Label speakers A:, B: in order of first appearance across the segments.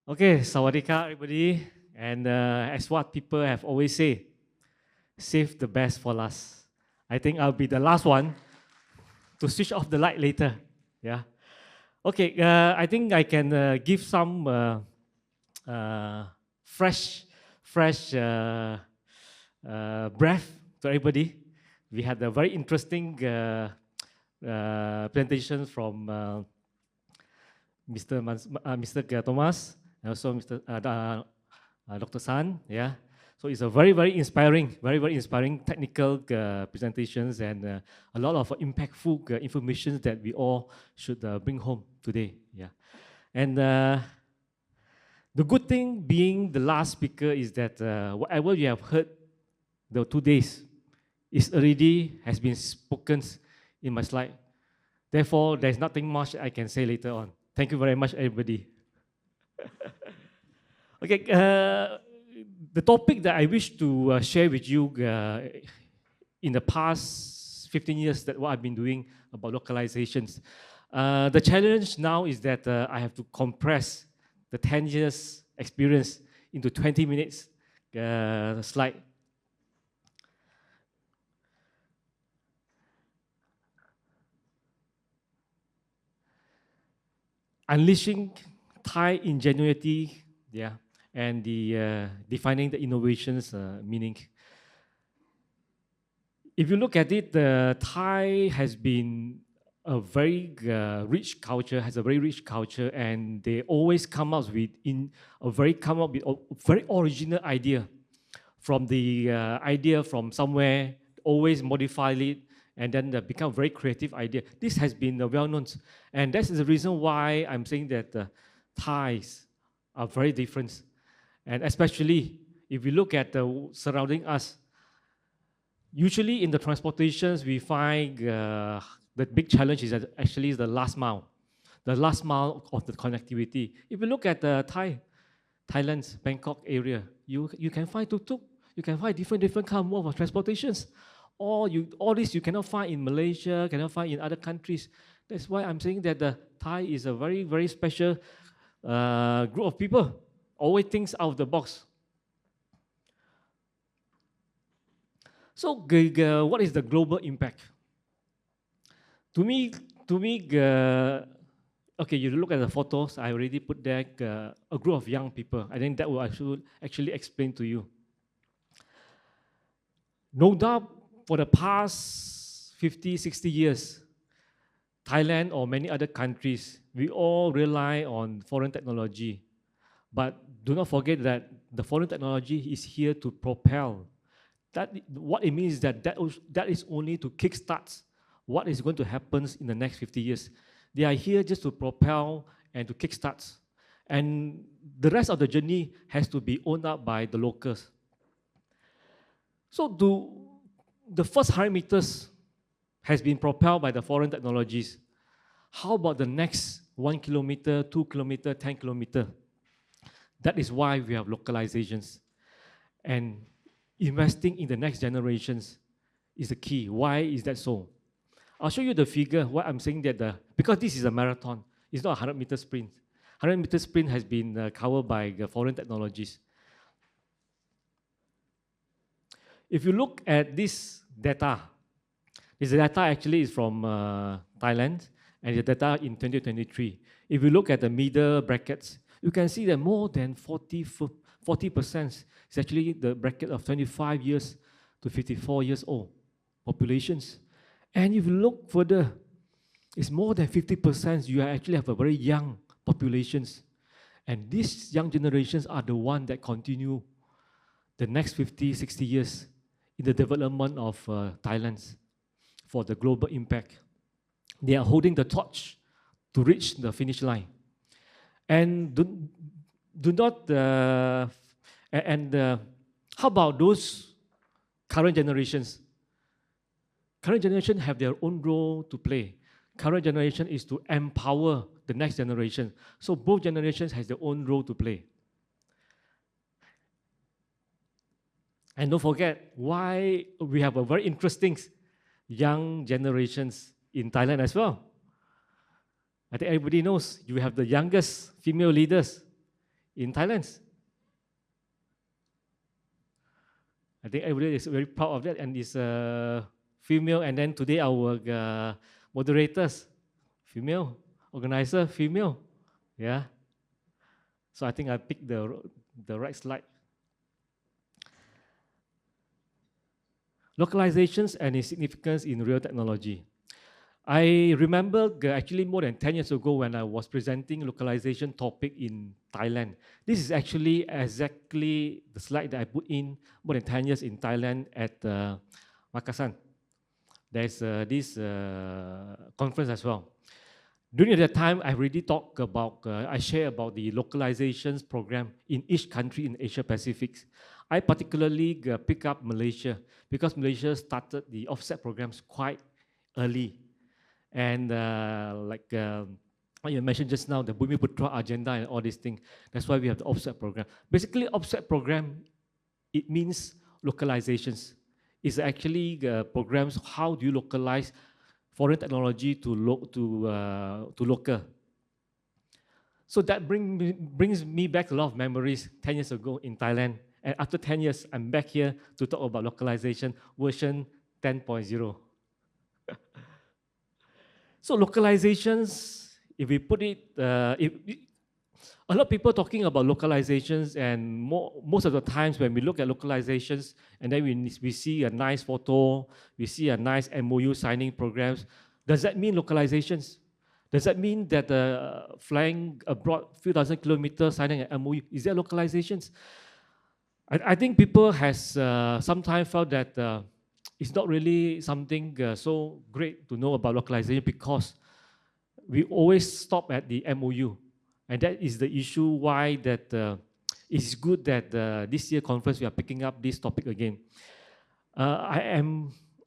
A: Okay, sawadika everybody. And as what people have always say, save the best for last. I think I'll be the last one to switch off the light later. Yeah. Okay, I think I can give some fresh breath to everybody. We had a very interesting presentation from Mr. Thomas, and also Mr. Dr. San. Yeah. So it's a very inspiring, very inspiring technical presentations and a lot of impactful information that we all should bring home today. Yeah. And the good thing being the last speaker is that whatever you have heard the 2 days is already has been spoken in my slide. Therefore, there's nothing much I can say later on. Thank you very much, everybody. Okay, the topic that I wish to share with you in the past 15 years that what I've been doing about localizations. The challenge now is that I have to compress the 10 years experience into 20 minutes slide. Unleashing Thai ingenuity, yeah, and the defining the innovations meaning. If you look at it, the Thai has been a very rich culture, has a very rich culture, and they always come up with a very original idea from the idea from somewhere, always modify it, and then become a very creative idea. This has been well known, and that's the reason why I'm saying that Thais are very different, and especially if we look at the surrounding us. Usually in the transportations, we find the big challenge is that actually the last mile of the connectivity. If you look at the Thailand's Bangkok area, you can find tuk-tuk, you can find different kind of mode of transportations. All this you cannot find in Malaysia, cannot find in other countries. That's why I'm saying that the Thai is a very special group of people, always thinks out of the box. So what is the global impact? To me, okay, you look at the photos, I already put there a group of young people. I think that will actually explain to you. No doubt, for the past 50, 60 years, Thailand or many other countries, we all rely on foreign technology. But do not forget that the foreign technology is here to propel. What it means is that is only to kickstart what is going to happen in the next 50 years. They are here just to propel and to kickstart. And the rest of the journey has to be owned up by the locals. So the first 100 meters has been propelled by the foreign technologies. How about the next 1 kilometer, 2 kilometer, 10 kilometer? That is why we have localizations. And investing in the next generations is the key. Why is that so? I'll show you the figure, why I'm saying that, because this is a marathon, it's not a 100-meter sprint. 100-meter sprint has been covered by the foreign technologies. If you look at this data actually is from Thailand, and the data in 2023. If you look at the middle brackets, you can see that more than 40% is actually the bracket of 25 years to 54 years old populations. And if you look further, it's more than 50%. You actually have a very young populations. And these young generations are the ones that continue the next 50, 60 years in the development of Thailand for the global impact. They are holding the torch to reach the finish line. And do not, how about those current generations? Current generation have their own role to play. Current generation is to empower the next generation. So both generations has their own role to play. And don't forget why we have a very interesting young generations in Thailand as well. I think everybody knows you have the youngest female leaders in Thailand. I think everybody is very proud of that, and it's female. And then today our moderators, female, organizer, female. Yeah. So I think I picked the right slide. Localizations and its significance in real technology. I remember actually more than 10 years ago when I was presenting localization topic in Thailand. This is actually exactly the slide that I put in more than 10 years in Thailand at Makassar. There's this conference as well. During that time, I already talked about, I share about the localizations program in each country in Asia Pacific. I particularly pick up Malaysia because Malaysia started the offset programs quite early. And like you mentioned just now, the Bumi Putra agenda and all these things, that's why we have the offset program. Basically, offset program, it means localizations. It's actually programs, how do you localize foreign technology to local. So that brings me back a lot of memories 10 years ago in Thailand. And after 10 years, I'm back here to talk about localization version 10.0. So localizations, if we put it, a lot of people talking about localizations, and most of the times when we look at localizations, and then we see a nice photo, we see a nice MOU signing programs, does that mean localizations? Does that mean that flying abroad a few thousand kilometers, signing an MOU, is that localizations? I think people has sometimes felt that it's not really something so great to know about localization because we always stop at the MOU. And that is the issue why that it's good that this year conference we are picking up this topic again. I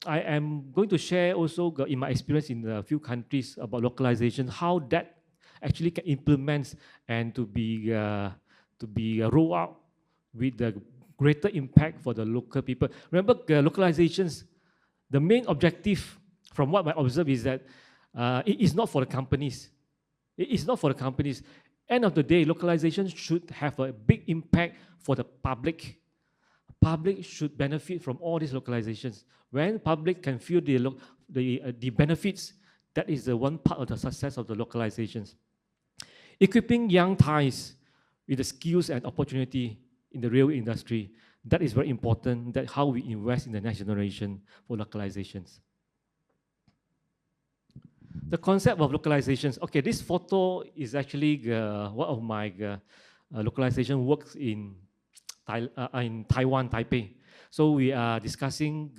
A: am going to share also in my experience in a few countries about localization, how that actually can implement and to be rolled out with the greater impact for the local people. Remember, localizations, the main objective from what I observe is that it is not for the companies. It is not for the companies. End of the day, localization should have a big impact for the public. Public should benefit from all these localizations. When public can feel the benefits, that is the one part of the success of the localizations. Equipping young Thais with the skills and opportunity in the rail industry, that is very important, that how we invest in the next generation for localizations. The concept of localizations. Okay, this photo is actually one of my localization works in Taiwan, Taipei. So we are discussing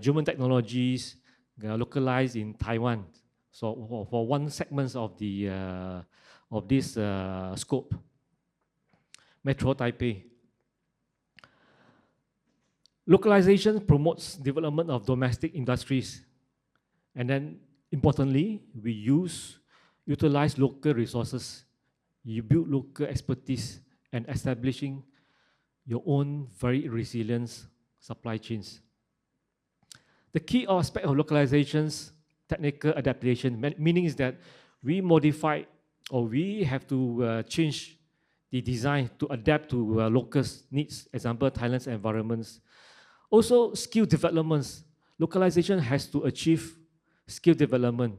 A: German technologies localized in Taiwan. So for one segment of the of this scope, Metro Taipei. Localization promotes development of domestic industries, and then importantly, we utilize local resources. You build local expertise and establishing your own very resilient supply chains. The key aspect of localizations, technical adaptation, meaning is that we modify or we have to change the design to adapt to local needs, example, Thailand's environments. Also, skill developments. Localization has to achieve skill development,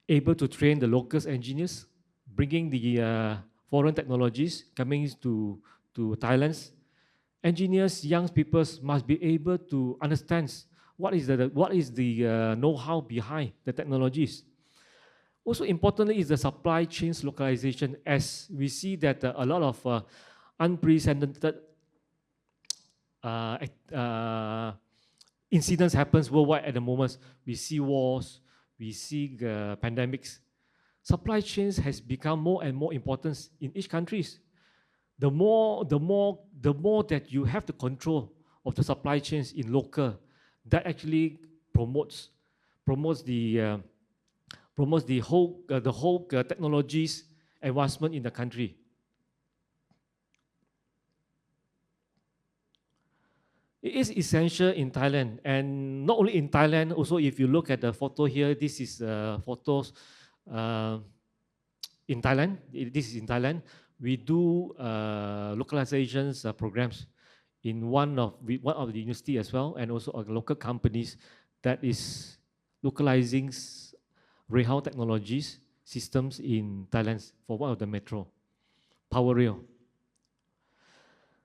A: able to train the local engineers, bringing the foreign technologies coming to Thailand. Engineers, young people must be able to understand what is the know-how behind the technologies. Also importantly is the supply chains localization, as we see that a lot of unprecedented incidents happens worldwide at the moment. We see wars, we see pandemics. Supply chains has become more and more important in each countries. The more that you have the control of the supply chains in local, that actually promotes the whole technologies advancement in the country. It is essential in Thailand, and not only in Thailand, also if you look at the photo here, this is photos in Thailand. This is in Thailand. We do localizations programs in one of the university as well, and also local companies that is localizing Rehau technologies systems in Thailand for one of the metro, power rail.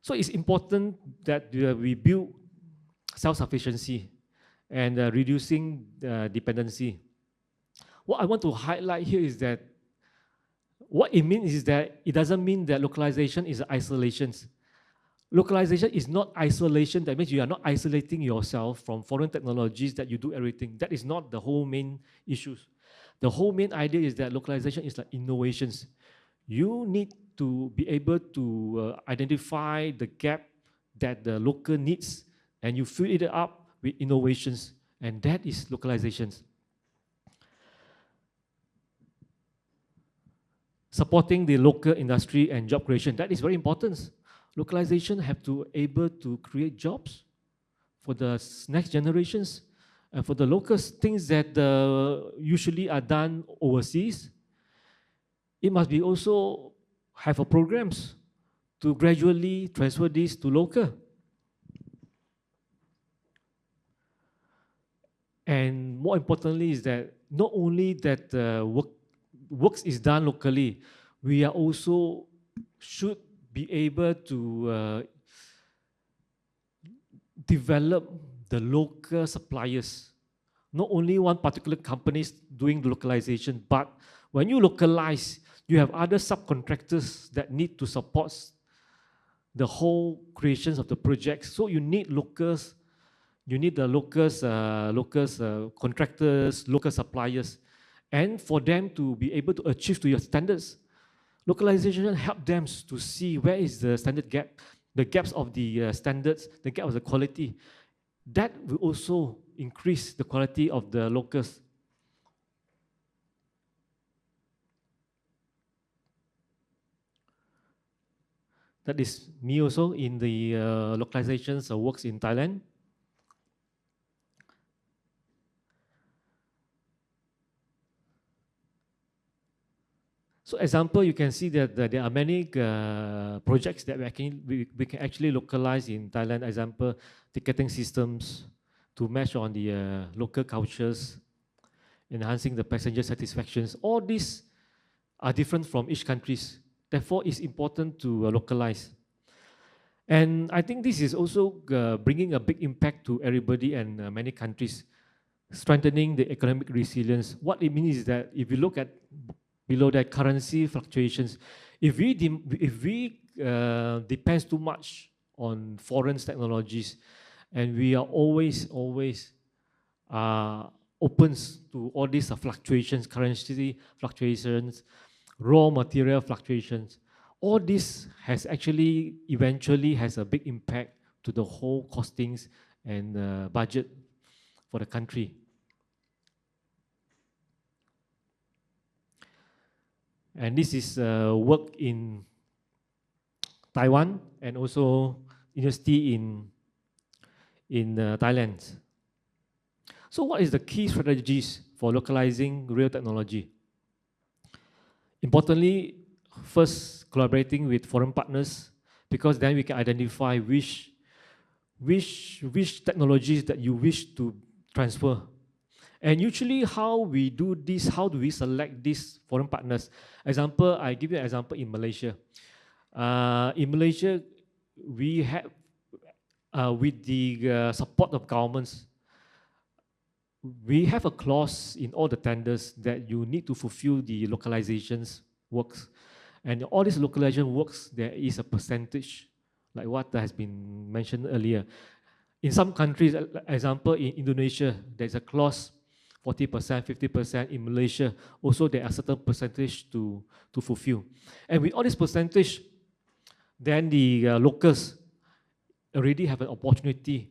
A: So it's important that we build self-sufficiency and reducing dependency. What I want to highlight here is that what it means is that it doesn't mean that localization is isolation. Localization is not isolation. That means you are not isolating yourself from foreign technologies that you do everything. That is not the whole main issue. The whole main idea is that localization is like innovations. You need to be able to identify the gap that the local needs, and you fill it up with innovations, and that is localizations. Supporting the local industry and job creation, that is very important. Localization have to able to create jobs for the next generations, and for the locals, things that usually are done overseas, it must be also have a programs to gradually transfer this to local. And more importantly is that not only that works is done locally, we are also should be able to develop the local suppliers. Not only one particular company doing the localization, but when you localize, you have other subcontractors that need to support the whole creations of the project. So you need locals, you need the locals, contractors, local suppliers, and for them to be able to achieve to your standards. Localization help them to see where is the standard gap, the gaps of the standards, the gap of the quality. That will also increase the quality of the locals. That is me also in the localizations works in Thailand. So example, you can see that there are many projects that we can actually localize in Thailand. Example, ticketing systems to match on the local cultures, enhancing the passenger satisfactions. All these are different from each countries. Therefore, it's important to localize. And I think this is also bringing a big impact to everybody and many countries, strengthening the economic resilience. What it means is that if you look at below that currency fluctuations, if we depend too much on foreign technologies, and we are always open to all these fluctuations, currency fluctuations, raw material fluctuations, all this has actually eventually has a big impact to the whole costings and budget for the country. And this is work in Taiwan and also university in Thailand. So what is the key strategies for localizing rail technology? Importantly, first collaborating with foreign partners, because then we can identify which technologies that you wish to transfer. And usually how we do this, how do we select these foreign partners? Example, I give you an example in Malaysia. In Malaysia, we have, with the support of governments, we have a clause in all the tenders that you need to fulfill the localizations works. And all these localization works, there is a percentage, like what has been mentioned earlier. In some countries, example, in Indonesia, there's a clause 40%, 50%. In Malaysia, also there are certain percentage to fulfill. And with all this percentage, then the locals already have an opportunity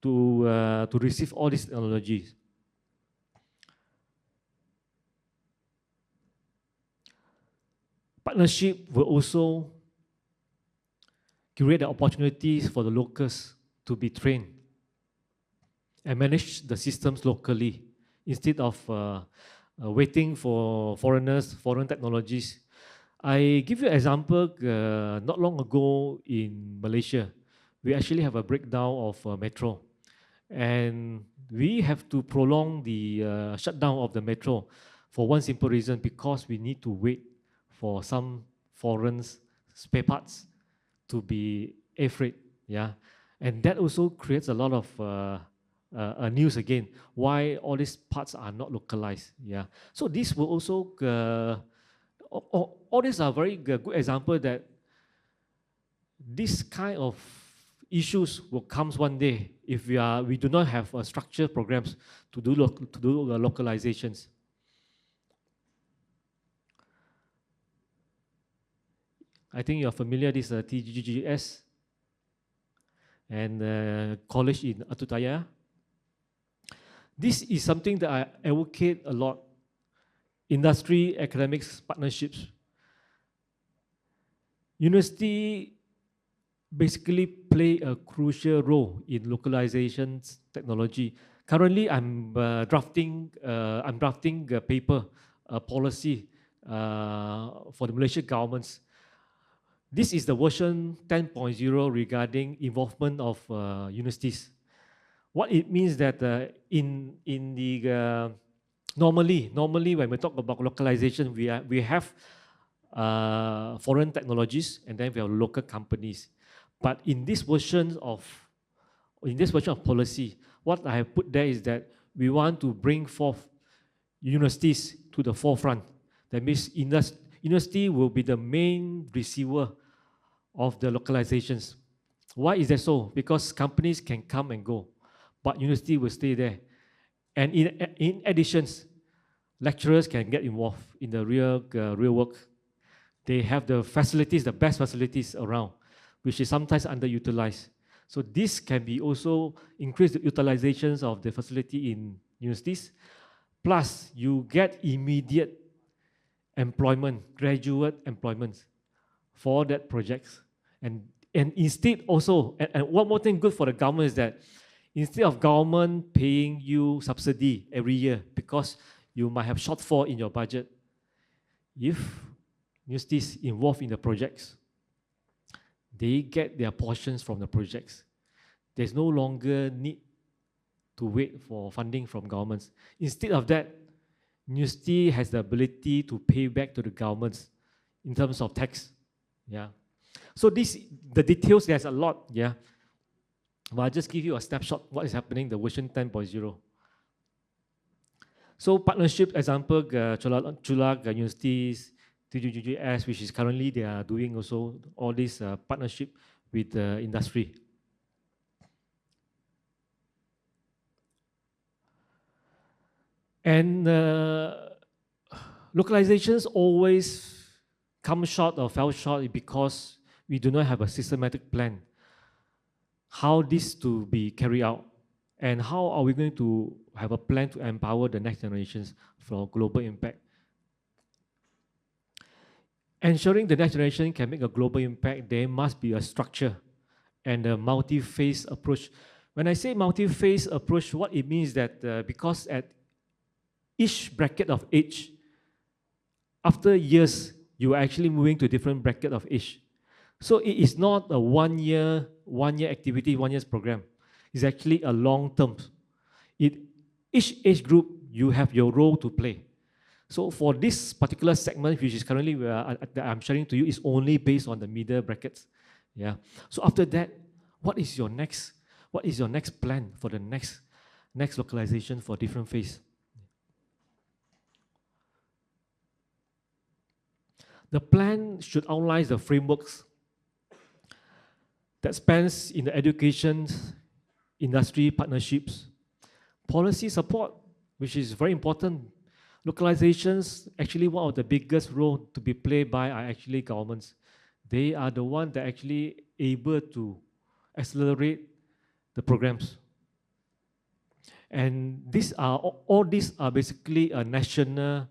A: to receive all these technologies. Partnership will also create the opportunities for the locals to be trained and manage the systems locally instead of waiting for foreigners, foreign technologies. I give you an example. Not long ago in Malaysia, we actually have a breakdown of metro, and we have to prolong the shutdown of the metro for one simple reason, because we need to wait for some foreign spare parts to be air freight. Yeah, and that also creates a lot of news again. Why all these parts are not localized? Yeah, so this will also all these are very good example that this kind of issues will comes one day if we do not have structured programs to do localizations. I think you're familiar with this TGGS and college in Atutaya. This is something that I advocate a lot. Industry academics partnerships. University basically play a crucial role in localization technology. Currently, I'm drafting a paper, a policy for the Malaysian governments. This is the version 10.0 regarding involvement of universities. What it means that in the normally when we talk about localization, we have foreign technologies and then we have local companies. But in this version of policy, what I have put there is that we want to bring forth universities to the forefront. That means university will be the main receiver of the localizations. Why is that so? Because companies can come and go, but university will stay there. And in addition, lecturers can get involved in the real work. They have the facilities, the best facilities around, which is sometimes underutilized. So this can be also increase the utilizations of the facility in universities. Plus, you get immediate employment, graduate employment for that projects. And instead also, and one more thing good for the government is that instead of government paying you subsidy every year because you might have shortfall in your budget, if universities involved in the projects, they get their portions from the projects. There's no longer need to wait for funding from governments. Instead of that, university has the ability to pay back to the governments in terms of tax. Yeah. So the details, there's a lot. Yeah. But I'll just give you a snapshot what is happening in the version 10.0. So partnership example, Chulag Universities, TGGS, which is currently they are doing also all this partnership with the industry. And localizations always come short or fell short because we do not have a systematic plan how this to be carried out, and how are we going to have a plan to empower the next generations for global impact. Ensuring the next generation can make a global impact, there must be a structure and a multi-phase approach. When I say multi-phase approach, what it means that because at each bracket of age, after years, you are actually moving to a different bracket of age. So it is not a one-year activity, 1 year's program. It's actually a long term. Each age group, you have your role to play. So for this particular segment, which is currently that I'm sharing to you, is only based on the middle brackets. Yeah. So after that, what is your next plan for the next localization for different phase? The plan should outline the frameworks that spans in the education, industry partnerships, policy support, which is very important. Localizations, actually one of the biggest role to be played by are actually governments. They are the one that actually able to accelerate the programs. And all these are basically a national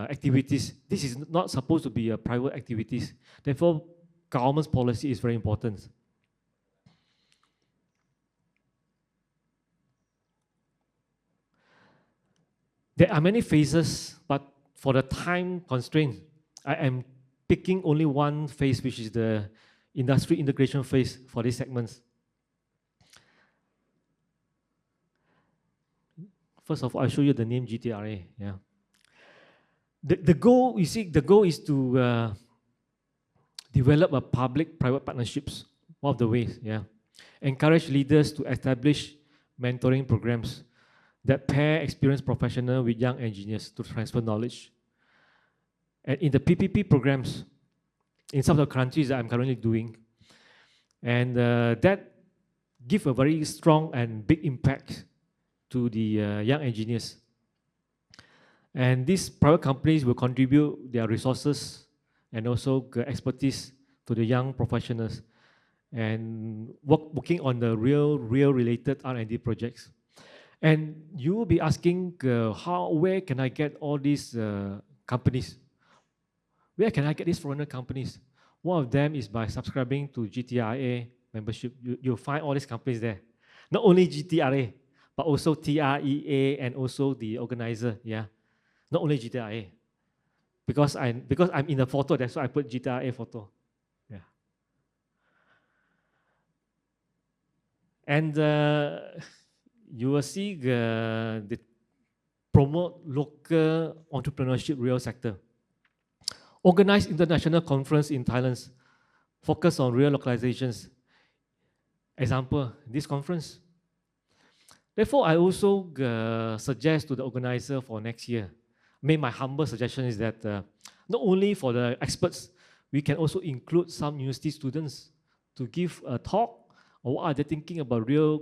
A: activities. This is not supposed to be a private activities. Therefore, government's policy is very important. There are many phases, but for the time constraint, I am picking only one phase, which is the industry integration phase for these segments. First of all, I'll show you the name GTRA. Yeah. The goal, you see, the goal is to develop a public-private partnerships, one of the ways, yeah. Encourage leaders to establish mentoring programs that pair experienced professionals with young engineers to transfer knowledge. And in the PPP programs, in some of the countries that I'm currently doing, and that give a very strong and big impact to the young engineers. And these private companies will contribute their resources and also expertise to the young professionals and working on the real related R&D projects. And you will be asking, where can I get all these companies? Where can I get these foreigner companies? One of them is by subscribing to GTRA membership. You'll find all these companies there. Not only GTRA, but also TREA and also the organizer, yeah. Not only GTRA. Because I'm in the photo, that's why I put GTRA photo. Yeah. And you will see the promote local entrepreneurship real sector. Organize international conference in Thailand, focus on real localizations. Example, this conference. Therefore, I also suggest to the organizer for next year, my humble suggestion is that not only for the experts, we can also include some university students to give a talk on what are they thinking about real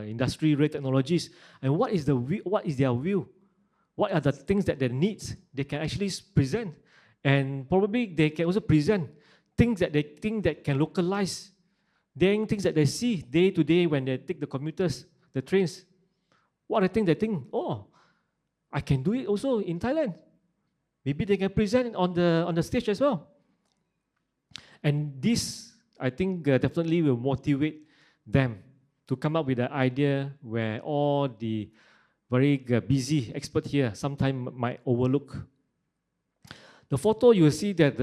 A: industry, real technologies, and what is their view, what are the things that they need, they can actually present, and probably they can also present things that they think that can localize, then things that they see day to day when they take the commuters, the trains. What are the things they think? Oh, I can do it also in Thailand. Maybe they can present on the stage as well. And this, I think, definitely will motivate them to come up with an idea where all the very busy experts here sometimes might overlook. The photo, you will see that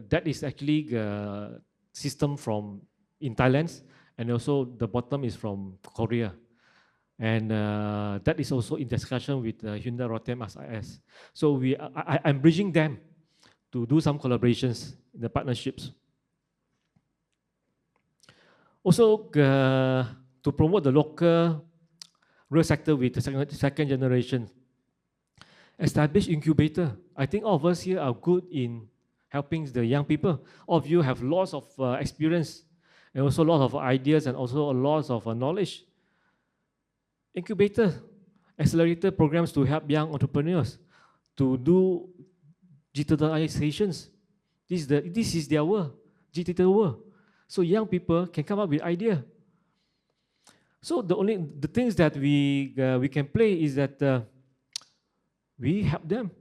A: that is actually a system from in Thailand, and also the bottom is from Korea. And that is also in discussion with Hyundai Rotem SIS. So I'm bridging them to do some collaborations in the partnerships. Also, to promote the local real sector with the second generation. Establish incubator. I think all of us here are good in helping the young people. All of you have lots of experience and also a lot of ideas and also a lot of knowledge. Incubator, accelerator programs to help young entrepreneurs to do digitalizations. This is their world, digital world. So young people can come up with idea. So the things that we can play is that we help them.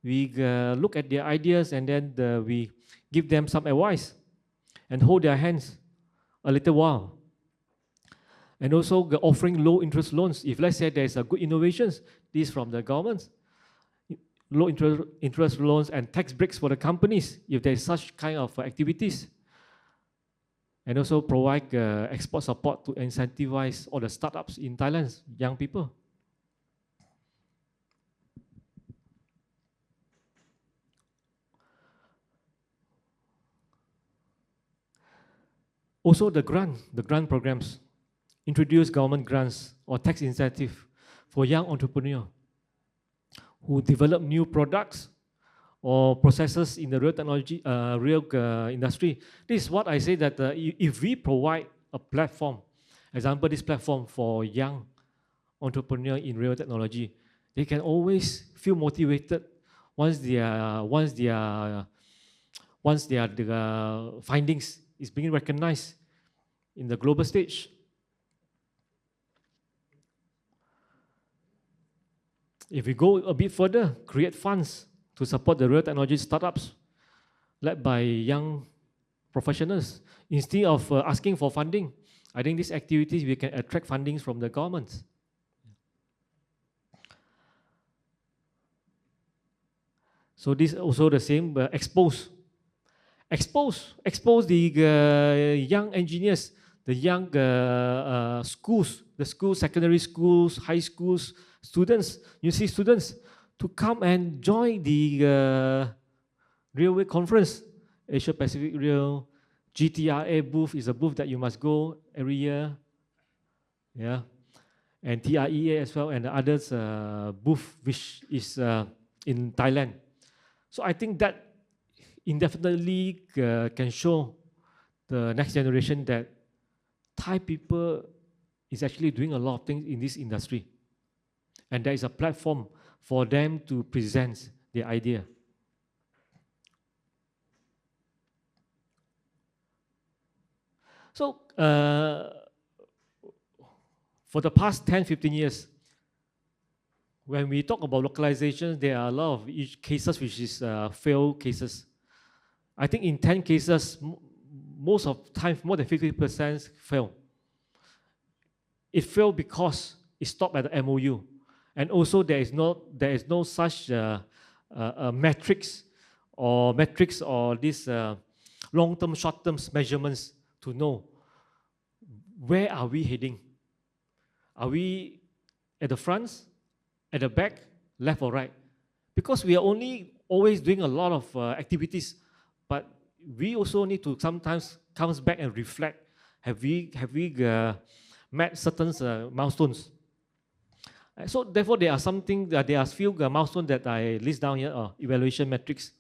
A: We look at their ideas and then we give them some advice and hold their hands a little while. And also offering low interest loans. If let's say there's a good innovations, this from the government, low interest loans and tax breaks for the companies if there's such kind of activities. And also provide export support to incentivize all the startups in Thailand, young people. Also the grant programs. Introduce government grants or tax incentive for young entrepreneurs who develop new products or processes in the real technology, industry. This is what I say that if we provide a platform, example this platform for young entrepreneurs in real technology, they can always feel motivated once their findings is being recognized in the global stage. If we go a bit further, create funds to support the real technology startups led by young professionals. Instead of asking for funding, I think these activities we can attract fundings from the government. So this is also the same, expose the young engineers, the young schools, secondary schools, high schools, students, students to come and join the Railway Conference, Asia Pacific Rail, GTRA booth is a booth that you must go every year, yeah, and TREA as well, and the others booth which is in Thailand. So I think that indefinitely can show the next generation that Thai people is actually doing a lot of things in this industry. And there is a platform for them to present their idea. So for the past 10, 15 years, when we talk about localization, there are a lot of cases which is failed cases. I think in 10 cases, most of the time, more than 50% fail. It failed because it stopped at the MOU. And also there is no such metrics or this long-term, short-term measurements to know where are we heading. Are we at the front, at the back, left or right? Because we are always doing a lot of activities, but we also need to sometimes come back and reflect. Have we met certain milestones? So therefore, there are few milestones that I list down here, evaluation metrics.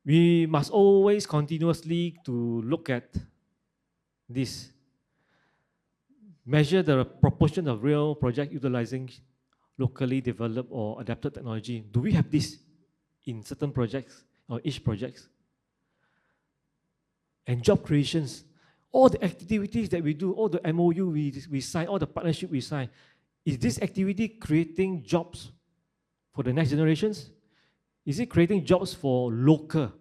A: We must always continuously to look at this. Measure the proportion of real project utilizing locally developed or adapted technology. Do we have this in certain projects or each project? And job creations. All the activities that we do, all the MOU we sign, all the partnership we sign, is this activity creating jobs for the next generations? Is it creating jobs for local,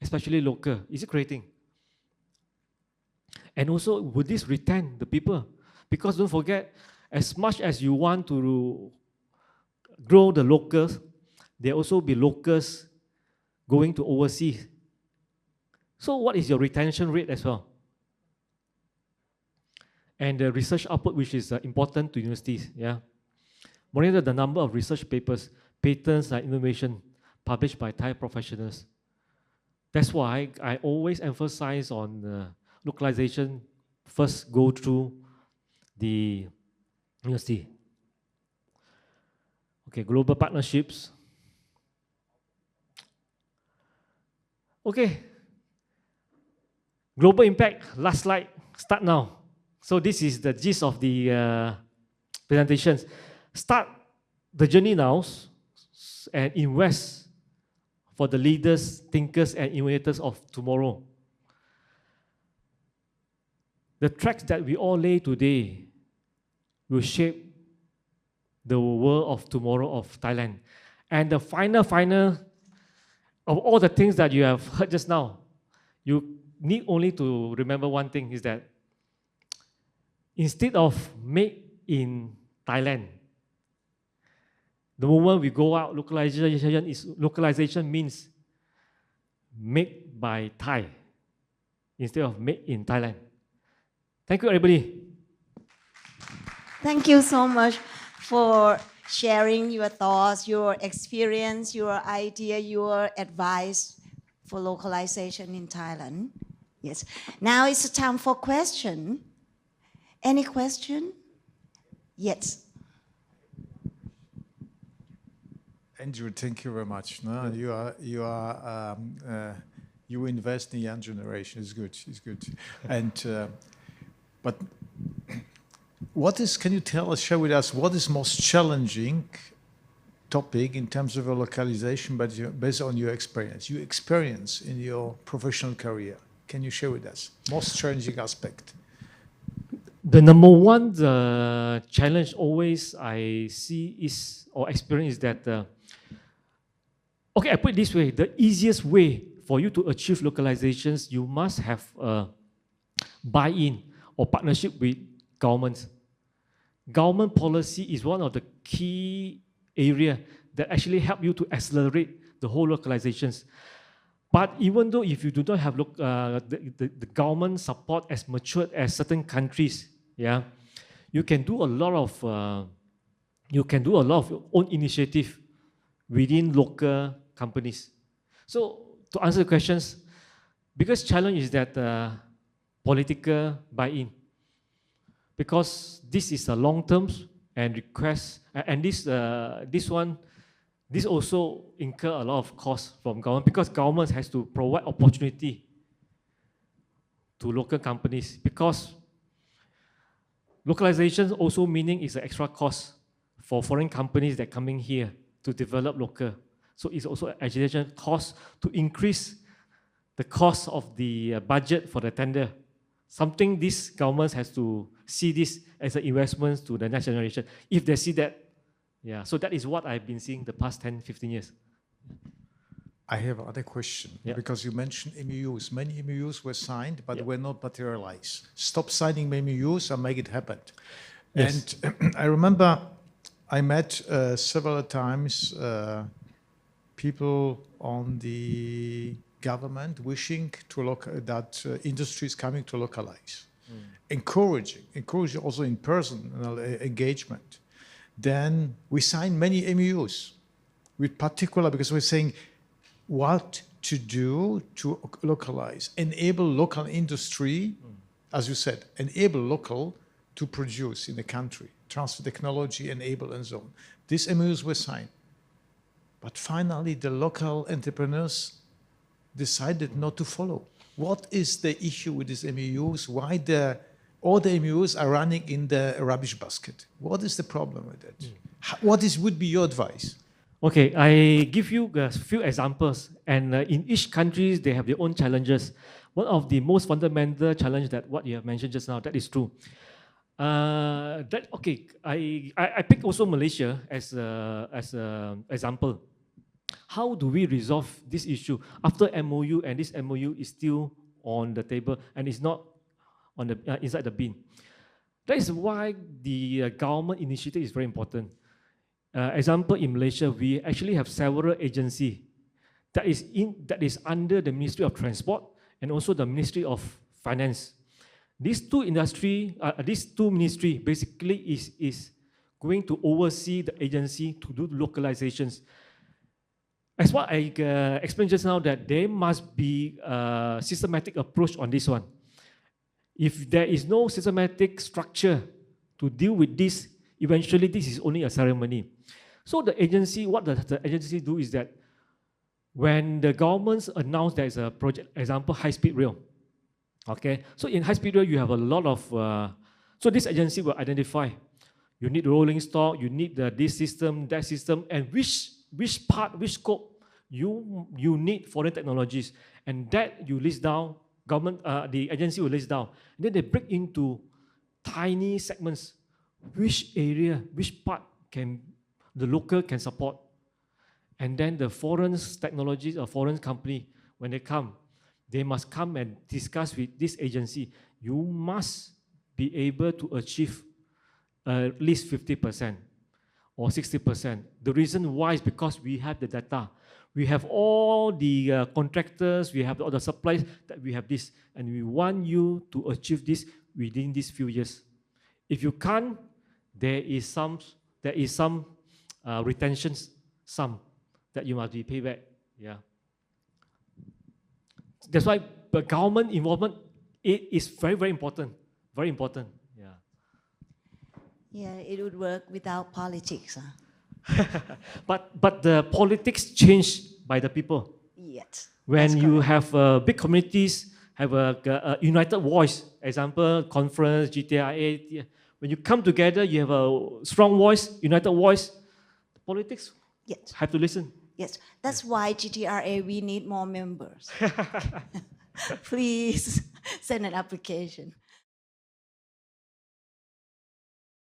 A: especially local? Is it creating? And also, would this retain the people? Because don't forget, as much as you want to grow the locals, there also be locals going to overseas. So what is your retention rate as well? And the research output, which is important to universities, yeah. Monitor the number of research papers, patents, and innovation published by Thai professionals. That's why I always emphasize on localization. First, go through the university. Okay, global partnerships. Okay, global impact, last slide, start now. So this is the gist of the presentations. Start the journey now and invest for the leaders, thinkers, and innovators of tomorrow. The tracks that we all lay today will shape the world of tomorrow of Thailand. And the final of all the things that you have heard just now, you need only to remember one thing, is that instead of made in Thailand, the moment we go out, localization means made by Thai instead of made in Thailand. Thank you, everybody.
B: Thank you so much for sharing your thoughts, your experience, your idea, your advice for localization in Thailand. Yes. Now it's time for question. Any question? Yes.
C: Andrew, thank you very much. No, you invest in the young generation. It's good. It's good. And but can you share with us what is most challenging topic in terms of localization, but based on your experience in your professional career? Can you share with us most challenging aspect?
A: The number one challenge always I see or experience is that, okay, I put it this way, the easiest way for you to achieve localizations, you must have a buy-in or partnership with governments. Government policy is one of the key areas that actually help you to accelerate the whole localizations. But even though if you do not have the government support as matured as certain countries, yeah, you can do a lot of your own initiative within local companies. So to answer the questions, biggest challenge is that political buy-in, because this is a long term and request, and this also incur a lot of costs from government, because government has to provide opportunity to local companies, because localization also meaning is an extra cost for foreign companies that coming here to develop local. So it's also an additional cost to increase the cost of the budget for the tender. Something this government has to see this as an investment to the next generation. If they see that, yeah, so that is what I've been seeing the past 10, 15 years.
C: I have another question, because you mentioned MOUs. Many MOUs were signed, but were not materialized. Stop signing MOUs and make it happen.
A: Yes.
C: And I remember I met several times people on the government wishing to that industry is coming to localize, encouraging also in personal engagement. Then we signed many MOUs, with particular, because we're saying what to do to localize, enable local industry, as you said, enable local to produce in the country, transfer technology, enable and so on. These MOUs were signed. But finally, the local entrepreneurs decided not to follow. What is the issue with these MOUs? Why all the MOUs are running in the rubbish basket? What is the problem with that? What would be your advice?
A: Okay, I give you a few examples, and in each country they have their own challenges. One of the most fundamental challenge that what you have mentioned just now, that is true. I pick also Malaysia as a example. How do we resolve this issue after MOU, and this MOU is still on the table and is not on the inside the bin? That is why the government initiative is very important. Example, in Malaysia, we actually have several agencies that is under the Ministry of Transport and also the Ministry of Finance. These two ministry basically is going to oversee the agency to do localizations. As what I explained just now, that there must be a systematic approach on this one. If there is no systematic structure to deal with this, eventually this is only a ceremony. So the agency, what the agency do is that when the governments announce there is a project, example, high-speed rail, okay? So in high-speed rail, you have a lot of, so this agency will identify, you need rolling stock, you need this system, that system, and which part, which scope you need foreign technologies, and that you list down, the agency will list down. And then they break into tiny segments, which area, which part the local can support. And then the foreign technologies or foreign company, when they come, they must come and discuss with this agency. You must be able to achieve at least 50% or 60%. The reason why is because we have the data. We have all the contractors, we have all the suppliers, that we have this, and we want you to achieve this within these few years. If you can't, there is some retention sum that you must be paid back. Yeah. That's why the government involvement is very, very important. Very important. Yeah.
B: Yeah, it would work without politics.
A: But the politics changed by the people.
B: Yes.
A: When you have big communities, have a united voice, example, conference, GTRA, when you come together, you have a strong voice, united voice, the politics have to listen.
B: Yes, that's why GTRA, we need more members. Please send an application.